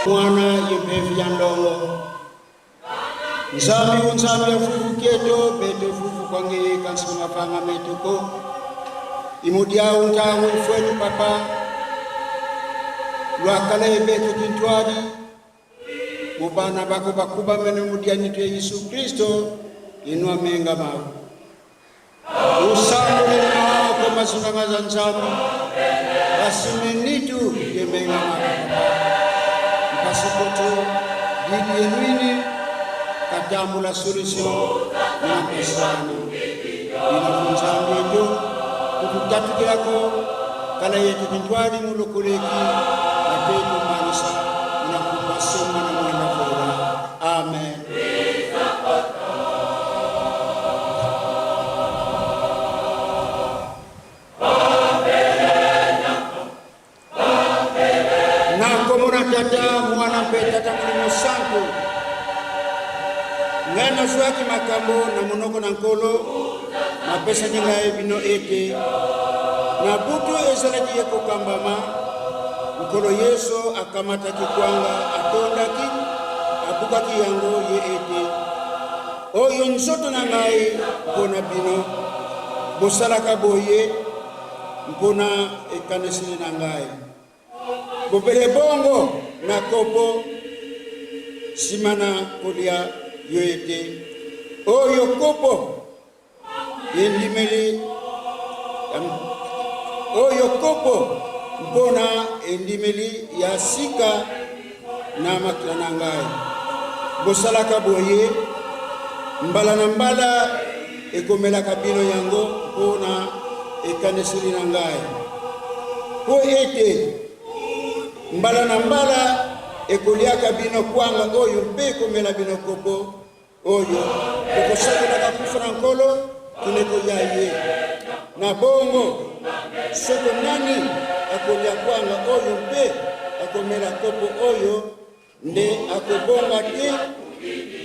mwana yempevi ya ndongo nzambi unzambi ya fufu keto bete fufu kwange kansi mafanga metuko imudia untahu ifwetu papa lwakala yebetu kintwadi mubana bako bakuba mene mudia nitu Yesu Kristo inua menga mawu usambu ni mawu kwa masunamaza nzambi basimenitu yemenga mawu mpasikoto didi yenuini kadamu la solution na pesana inafunzambi yetu kukukatukirako kala yetu kintwadi mulukuleki na petu manisa inakupasema na mwenda fura. Amen. Tata mwana mpeta mlimo santo ngana swaki makambo na monoko na nkolo na pesa nyinga ebino ete na butu ezalaki yeko kambama nkolo Yesu akamata kikwanga atondaki abukaki yango ye ete oyo nsoto na ngai mpona bino bosalaka boye mpona ekanesini na ngai bopele bongo na kopo simana kolia yoete oyo kopo endimeli oyo kopo mpona endimeli ya sika na makila na ngai bosalaka boye mbala na mbala ekomelaka bino yango mpona ekanesili na ngai po ete mbala na mbala ekoliaka bino kwanga oyo mpe komela bino kopo oyo okosakolaka kufa na nkolo tuneko ya ye na bongo soko nani akolia kwanga oyo mpe akomela kopo oyo nde akobonga te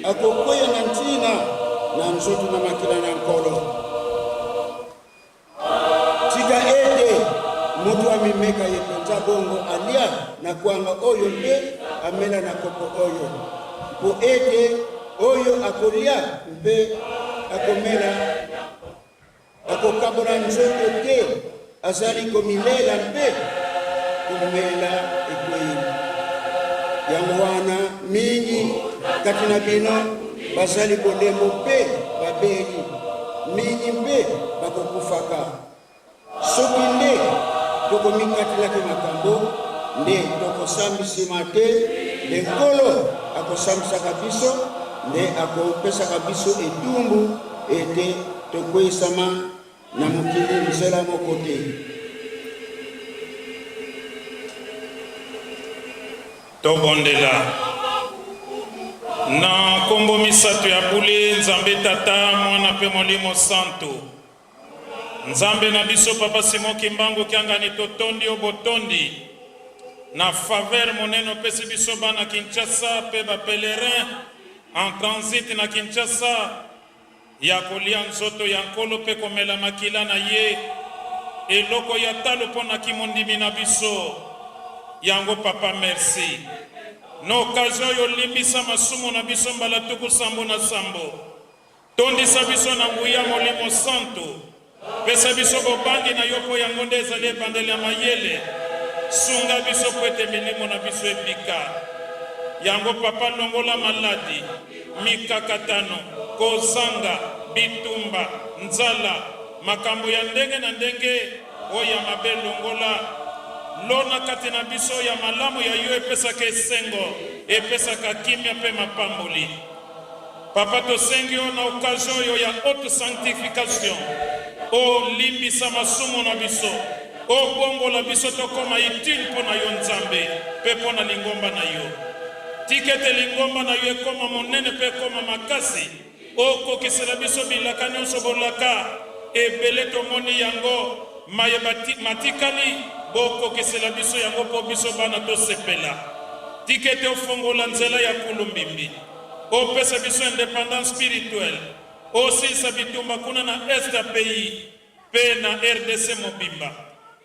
akokwea na ntina na nzoto na makila na nkolo tika ete mutu amimeka yepenza bongo alia na kwanga oyo mpe amela na kopo oyo po ete oyo akolia mpe akomela akokabona nzoto te azali komilela mpe kumela ekweli yango wana mingi kati na bino bazali bolemo mpe babeli mingi mpe bakokufaka soki nde tokomikatilaki makambo nde tokosambisima te nde nkolo akosambisaka biso nde akopesaka biso etumbu ete tokweyisama na mokili nzela moko te. Tobondela na kombo misato ya bule nzambe tata mwana pe molimo santo nzambe na biso papa Simon Kimbangu kiangani totondi obotondi na faveur moneno pesi biso bana Kinshasa pe ba pèlerin en transit na Kinshasa ya kolia nzoto ya nkolo pe komela makila na ye eloko ya talo pona kimondimi na biso yango papa merci no occasion yo limbisa masumu na biso mbala tuku sambo na sambo tondisa biso na nguya molimo santo pesa biso bobangi na yopo yango nde ezali ebandeli ya mayele sunga biso po ete milimo na biso ebika yango papa longola maladi mikakatano kozanga bitumba nzala makambo ya ndenge na ndenge oya mabe longola lona kati na biso ya malamu ya yo epesaka esengo epesaka kimia pe mapamboli papa tosengi yo na occasion oyo ya haute sanctification o limbisa masumu na biso o bongola biso tokoma itile mpo na yo nzambe mpe mpo na lingomba na yo tikete lingomba na yo ekoma monene mpe ekoma makasi okokisela biso bilaka nyonso bolaka ebele tomoni yango maye matikali bokokisela biso yango mpo biso bana tosepela tikete ofongola nzela ya kulumbimbi opesa biso indépendance spirituelle osilisa bitumba kuna na est ya pays pe na RDC mobimba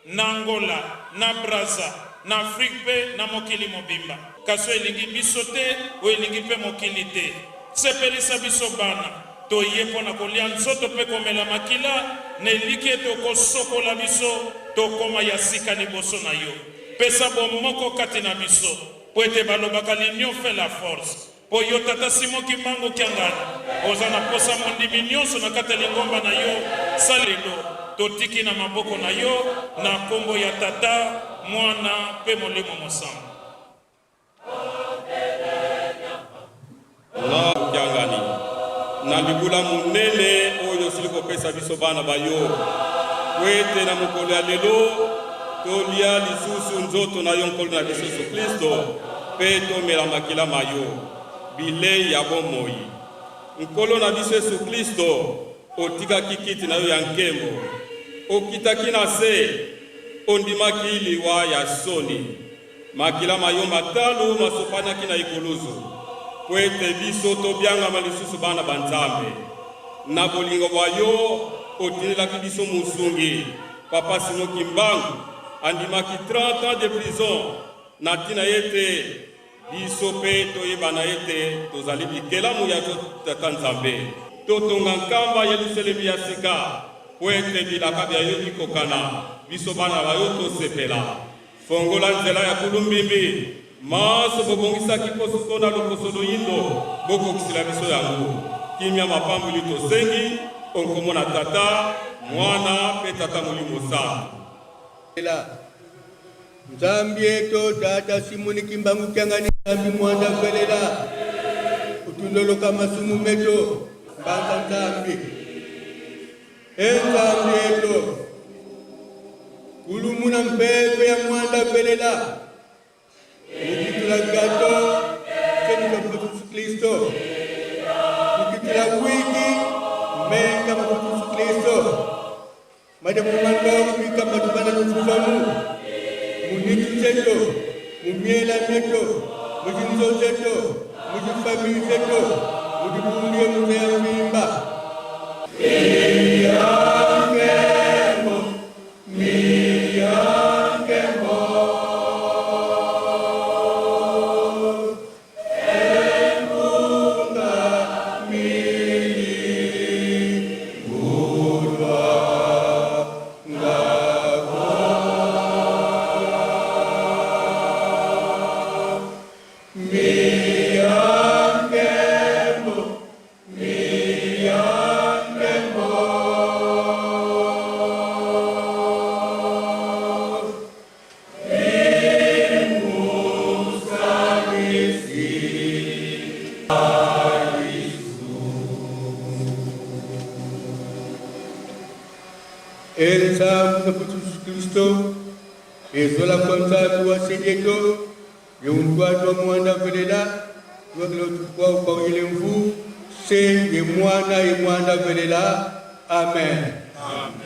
na Angola na Brazza na Afrique pe na mokili mobimba kaso elingi biso te o elingi pe mokili te sepelisa biso bana toye mpona kolia nzoto mpe komela makila na eliki ete okosokola biso tokoma ya sika liboso na yo pesa bomoko kati na biso po ete balobaka l'union fait la force po yo tata Simon Kimbangu Kiangani oza na posa mondimi nyonso na kati ya lingomba na yo salelo totiki na maboko na yo na kombo ya tata mwana mpe molimo mosantu na Kiangani na libula munene oyo sili kopesa biso bana bayo kwete na mokolo ya lelo tolia lisusu nzoto na yo nkolo na biso Yesu Kristo pe tomela makila mayo bilei ya bomoi nkolo na biso Yesu Kristo otikaki kiti na yo ya nkembo okitaki na se ondimaki liwa ya soni makila mayo matalu masopanaki na ikuluzu kwete biso tobyangama lisusu bana banzambe na bolingo bwa yo otinelaki biso musungi papa Simon Kimbangu andimaki 30 ans de prison na tina yete biso pe toyebana ete tozali bikelamu ya tata nzambe totonga nkamba Yelusalemi ya sika po ete bilaka bya yo bikokana biso bana bayo tosepela fongola nzela ya kulumbimbi maso bobongisaki poso na lokoso loyindo bokokisila biso yango kimia mapamboli tosengi onkomona tata mwana pe tata molimo santu Nzambi eto tata Simon Kimbangu Kiangani Nzambi mwanda kwelela utunoloka masumu meto mbanga Nzambi Nzambi eto kulumuna mpepe ya mwanda kwelela ukitula gato keni kwa Yesu Kristo ukitula wiki menga kwa Yesu Kristo madamu mando mika madubana nufamu munitu zeto mumiela meto mujinzo zeto mujifamili zeto mujibumbie mumea mimba Elsa Yesu Kristo ezola kwanza tuwasejeto yeumtwato mwanda velela kwa kwa ile mvu se ye mwana velela amen. Amen.